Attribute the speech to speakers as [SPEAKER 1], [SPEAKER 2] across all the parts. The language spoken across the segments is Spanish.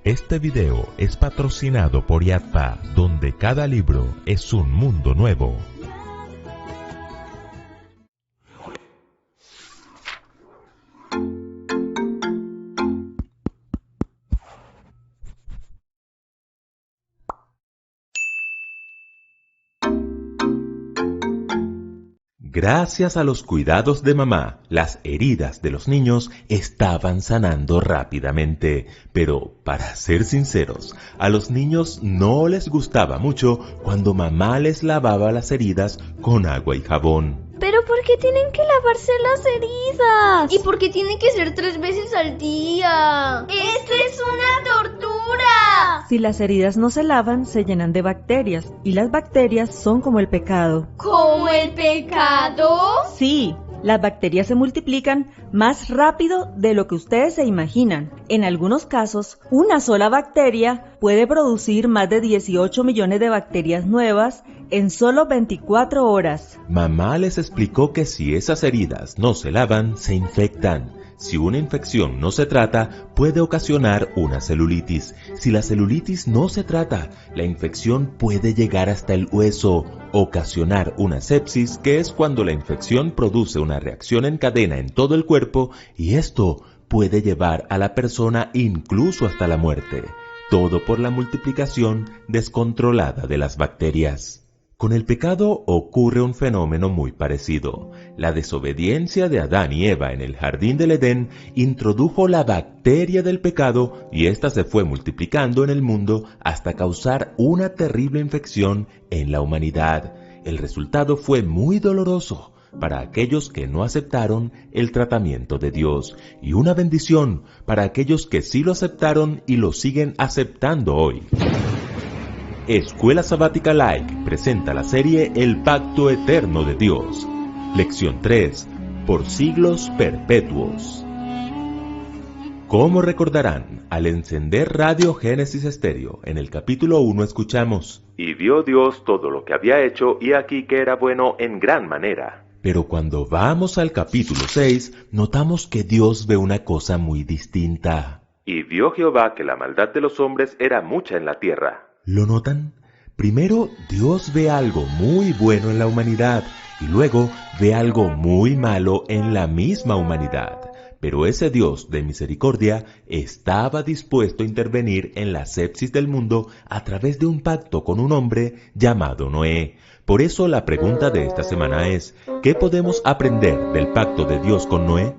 [SPEAKER 1] Este video es patrocinado por Yadpa, donde cada libro es un mundo nuevo. Gracias a los cuidados de mamá, las heridas de los niños estaban sanando rápidamente. Pero, para ser sinceros, a los niños no les gustaba mucho cuando mamá les lavaba las heridas con agua y jabón.
[SPEAKER 2] ¿Pero por qué tienen que lavarse las heridas?
[SPEAKER 3] ¿Y por qué tienen que ser 3 veces al día? ¡Esto es una tortura!
[SPEAKER 4] Si las heridas no se lavan, se llenan de bacterias, y las bacterias son como el pecado.
[SPEAKER 3] ¿Como el pecado?
[SPEAKER 4] Sí, las bacterias se multiplican más rápido de lo que ustedes se imaginan. En algunos casos, una sola bacteria puede producir más de 18 millones de bacterias nuevas en solo 24 horas.
[SPEAKER 1] Mamá les explicó que si esas heridas no se lavan, se infectan. Si una infección no se trata, puede ocasionar una celulitis. Si la celulitis no se trata, la infección puede llegar hasta el hueso, ocasionar una sepsis, que es cuando la infección produce una reacción en cadena en todo el cuerpo, y esto puede llevar a la persona incluso hasta la muerte. Todo por la multiplicación descontrolada de las bacterias. Con el pecado ocurre un fenómeno muy parecido. La desobediencia de Adán y Eva en el jardín del Edén introdujo la bacteria del pecado y ésta se fue multiplicando en el mundo hasta causar una terrible infección en la humanidad. El resultado fue muy doloroso para aquellos que no aceptaron el tratamiento de Dios y una bendición para aquellos que sí lo aceptaron y lo siguen aceptando hoy. Escuela Sabática Like presenta la serie El Pacto Eterno de Dios. Lección 3. Por siglos perpetuos. Como recordarán, al encender Radio Génesis Estéreo, en el capítulo 1 escuchamos: Y vio Dios todo lo que había hecho, y aquí que era bueno en gran manera. Pero cuando vamos al capítulo 6, notamos que Dios ve una cosa muy distinta. Y vio Jehová que la maldad de los hombres era mucha en la tierra. ¿Lo notan? Primero, Dios ve algo muy bueno en la humanidad y luego ve algo muy malo en la misma humanidad. Pero ese Dios de misericordia estaba dispuesto a intervenir en la sepsis del mundo a través de un pacto con un hombre llamado Noé. Por eso la pregunta de esta semana es: ¿qué podemos aprender del pacto de Dios con Noé?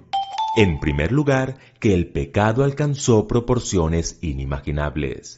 [SPEAKER 1] En primer lugar, que el pecado alcanzó proporciones inimaginables.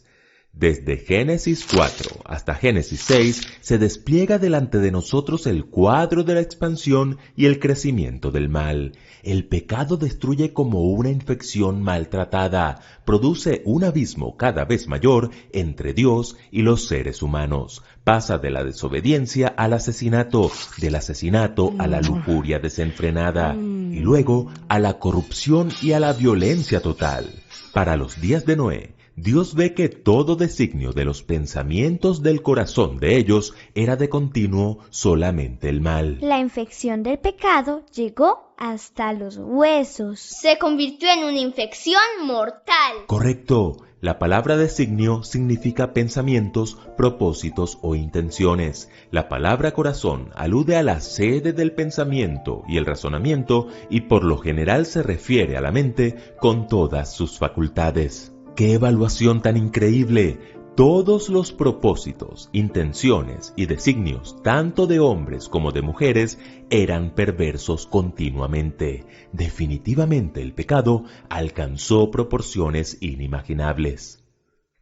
[SPEAKER 1] Desde Génesis 4 hasta Génesis 6 se despliega delante de nosotros el cuadro de la expansión y el crecimiento del mal. El pecado destruye como una infección maltratada, produce un abismo cada vez mayor entre Dios y los seres humanos. Pasa de la desobediencia al asesinato, del asesinato a la lujuria desenfrenada, y luego a la corrupción y a la violencia total. Para los días de Noé, Dios ve que todo designio de los pensamientos del corazón de ellos era de continuo solamente el mal.
[SPEAKER 2] La infección del pecado llegó hasta los huesos.
[SPEAKER 3] Se convirtió en una infección mortal.
[SPEAKER 1] Correcto. La palabra designio significa pensamientos, propósitos o intenciones. La palabra corazón alude a la sede del pensamiento y el razonamiento y por lo general se refiere a la mente con todas sus facultades. ¡Qué evaluación tan increíble! Todos los propósitos, intenciones y designios, tanto de hombres como de mujeres, eran perversos continuamente. Definitivamente el pecado alcanzó proporciones inimaginables.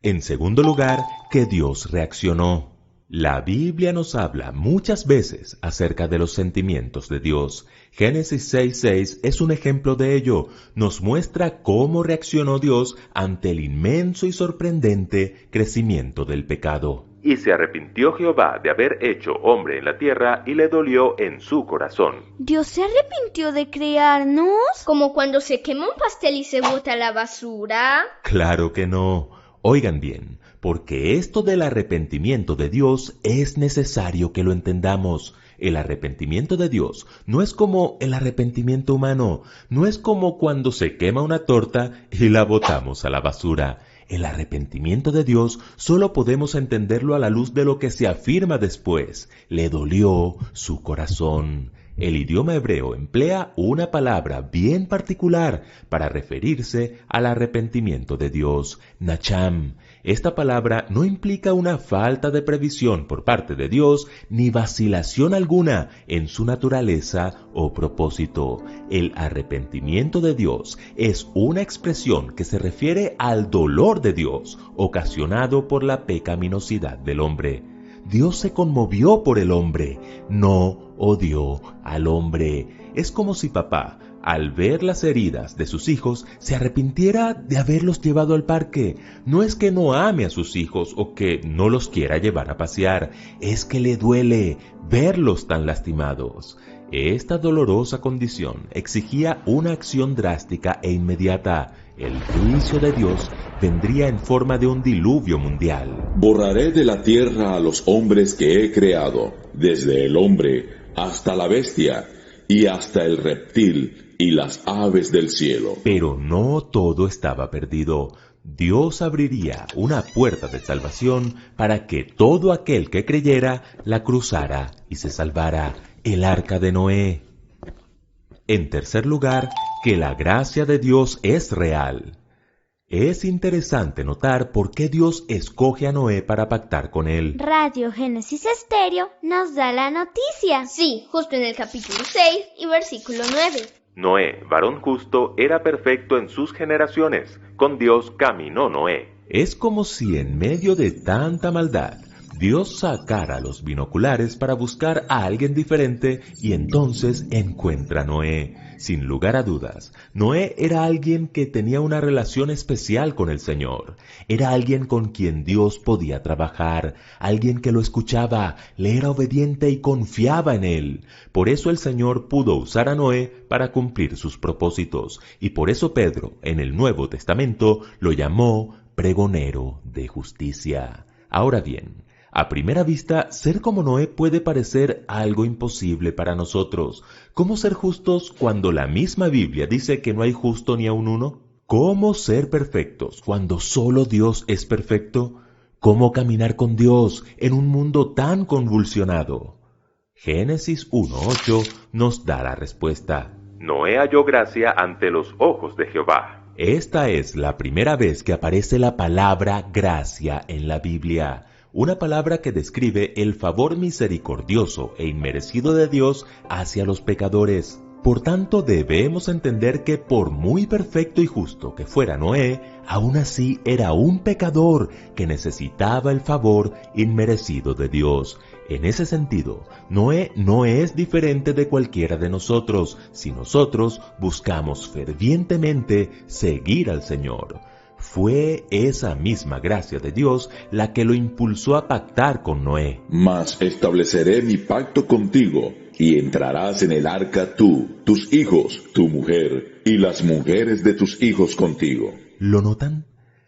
[SPEAKER 1] En segundo lugar, que Dios reaccionó. La Biblia nos habla muchas veces acerca de los sentimientos de Dios. Génesis 6:6 es un ejemplo de ello. Nos muestra cómo reaccionó Dios ante el inmenso y sorprendente crecimiento del pecado. Y se arrepintió Jehová de haber hecho hombre en la tierra y le dolió en su corazón.
[SPEAKER 2] ¿Dios se arrepintió de crearnos?
[SPEAKER 3] ¿Como cuando se quema un pastel y se bota a la basura?
[SPEAKER 1] Claro que no. Oigan bien, porque esto del arrepentimiento de Dios es necesario que lo entendamos. El arrepentimiento de Dios no es como el arrepentimiento humano, no es como cuando se quema una torta y la botamos a la basura. El arrepentimiento de Dios solo podemos entenderlo a la luz de lo que se afirma después. Le dolió su corazón. El idioma hebreo emplea una palabra bien particular para referirse al arrepentimiento de Dios, nacham. Esta palabra no implica una falta de previsión por parte de Dios ni vacilación alguna en su naturaleza o propósito. El arrepentimiento de Dios es una expresión que se refiere al dolor de Dios ocasionado por la pecaminosidad del hombre. Dios se conmovió por el hombre, no odió al hombre. Es como si papá, al ver las heridas de sus hijos, se arrepintiera de haberlos llevado al parque. No es que no ame a sus hijos o que no los quiera llevar a pasear, es que le duele verlos tan lastimados. Esta dolorosa condición exigía una acción drástica e inmediata. El juicio de Dios vendría en forma de un diluvio mundial.
[SPEAKER 5] Borraré de la tierra a los hombres que he creado, desde el hombre hasta la bestia, y hasta el reptil y las aves del cielo.
[SPEAKER 1] Pero no todo estaba perdido. Dios abriría una puerta de salvación para que todo aquel que creyera la cruzara y se salvara. El arca de Noé. En tercer lugar, que la gracia de Dios es real. Es interesante notar por qué Dios escoge a Noé para pactar con él.
[SPEAKER 2] Radio Génesis Estéreo nos da la noticia.
[SPEAKER 3] Sí, justo en el capítulo 6 y versículo 9.
[SPEAKER 1] Noé, varón justo, era perfecto en sus generaciones. Con Dios caminó Noé. Es como si en medio de tanta maldad, Dios sacara los binoculares para buscar a alguien diferente y entonces encuentra a Noé. Sin lugar a dudas, Noé era alguien que tenía una relación especial con el Señor. Era alguien con quien Dios podía trabajar, alguien que lo escuchaba, le era obediente y confiaba en él. Por eso el Señor pudo usar a Noé para cumplir sus propósitos, y por eso Pedro, en el Nuevo Testamento, lo llamó pregonero de justicia. Ahora bien, a primera vista, ser como Noé puede parecer algo imposible para nosotros. ¿Cómo ser justos cuando la misma Biblia dice que no hay justo ni aun uno? ¿Cómo ser perfectos cuando solo Dios es perfecto? ¿Cómo caminar con Dios en un mundo tan convulsionado? Génesis 1:8 nos da la respuesta. Noé halló gracia ante los ojos de Jehová. Esta es la primera vez que aparece la palabra gracia en la Biblia. Una palabra que describe el favor misericordioso e inmerecido de Dios hacia los pecadores. Por tanto, debemos entender que por muy perfecto y justo que fuera Noé, aún así era un pecador que necesitaba el favor inmerecido de Dios. En ese sentido, Noé no es diferente de cualquiera de nosotros, si nosotros buscamos fervientemente seguir al Señor. Fue esa misma gracia de Dios la que lo impulsó a pactar con Noé.
[SPEAKER 5] Mas estableceré mi pacto contigo, y entrarás en el arca tú, tus hijos, tu mujer, y las mujeres de tus hijos contigo.
[SPEAKER 1] ¿Lo notan?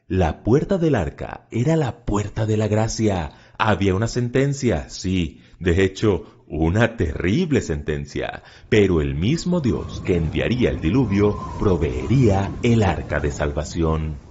[SPEAKER 1] La puerta del arca era la puerta de la gracia. Había una sentencia, sí, de hecho, una terrible sentencia, pero el mismo Dios que enviaría el diluvio proveería el arca de salvación.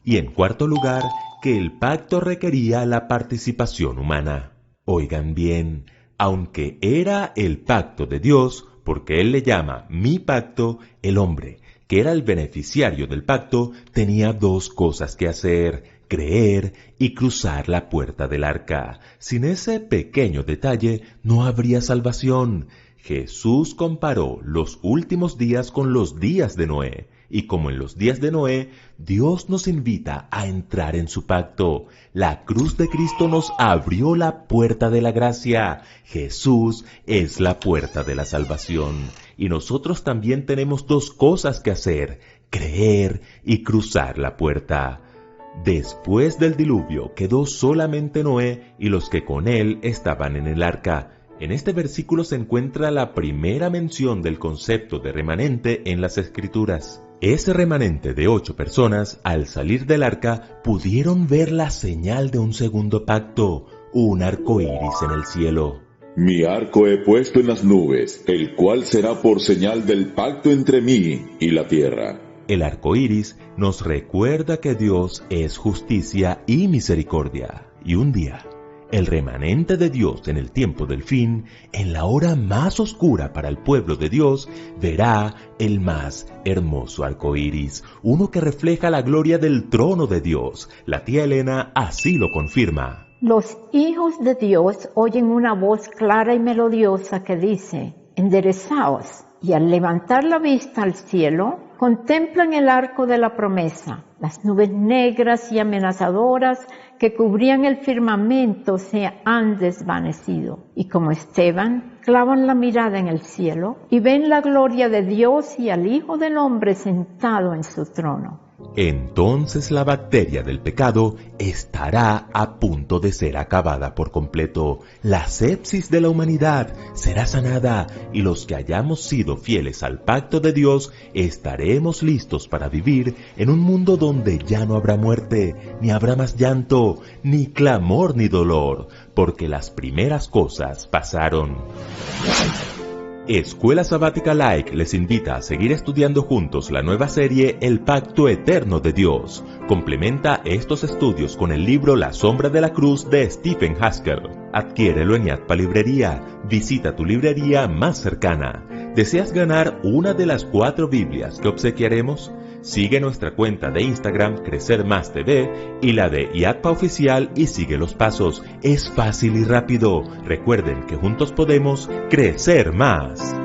[SPEAKER 1] Y en cuarto lugar, que el pacto requería la participación humana. Oigan bien, aunque era el pacto de Dios, porque Él le llama mi pacto, el hombre, que era el beneficiario del pacto, tenía dos cosas que hacer: creer y cruzar la puerta del arca. Sin ese pequeño detalle no habría salvación. Jesús comparó los últimos días con los días de Noé. Y como en los días de Noé, Dios nos invita a entrar en su pacto. La cruz de Cristo nos abrió la puerta de la gracia. Jesús es la puerta de la salvación. Y nosotros también tenemos dos cosas que hacer: creer y cruzar la puerta. Después del diluvio quedó solamente Noé y los que con él estaban en el arca. En este versículo se encuentra la primera mención del concepto de remanente en las Escrituras. Ese remanente de 8 personas, al salir del arca, pudieron ver la señal de un segundo pacto, un arco iris en el cielo.
[SPEAKER 5] Mi arco he puesto en las nubes, el cual será por señal del pacto entre mí y la tierra.
[SPEAKER 1] El arco iris nos recuerda que Dios es justicia y misericordia. Y un día, el remanente de Dios en el tiempo del fin, en la hora más oscura para el pueblo de Dios, verá el más hermoso arco iris, uno que refleja la gloria del trono de Dios. La tía Elena así lo confirma.
[SPEAKER 6] Los hijos de Dios oyen una voz clara y melodiosa que dice: enderezaos. Y al levantar la vista al cielo, contemplan el arco de la promesa. Las nubes negras y amenazadoras que cubrían el firmamento se han desvanecido. Y como Esteban, clavan la mirada en el cielo y ven la gloria de Dios y al Hijo del Hombre sentado en su trono.
[SPEAKER 1] Entonces la bacteria del pecado estará a punto de ser acabada por completo. La sepsis de la humanidad será sanada y los que hayamos sido fieles al pacto de Dios estaremos listos para vivir en un mundo donde ya no habrá muerte, ni habrá más llanto, ni clamor ni dolor, porque las primeras cosas pasaron. Escuela Sabática Like les invita a seguir estudiando juntos la nueva serie El Pacto Eterno de Dios. Complementa estos estudios con el libro La Sombra de la Cruz de Stephen Haskell. Adquiérelo en Yatpa Librería. Visita tu librería más cercana. ¿Deseas ganar una de las 4 Biblias que obsequiaremos? Sigue nuestra cuenta de Instagram Crecer Más TV y la de Yatpa Oficial y sigue los pasos. Es fácil y rápido. Recuerden que juntos podemos crecer más.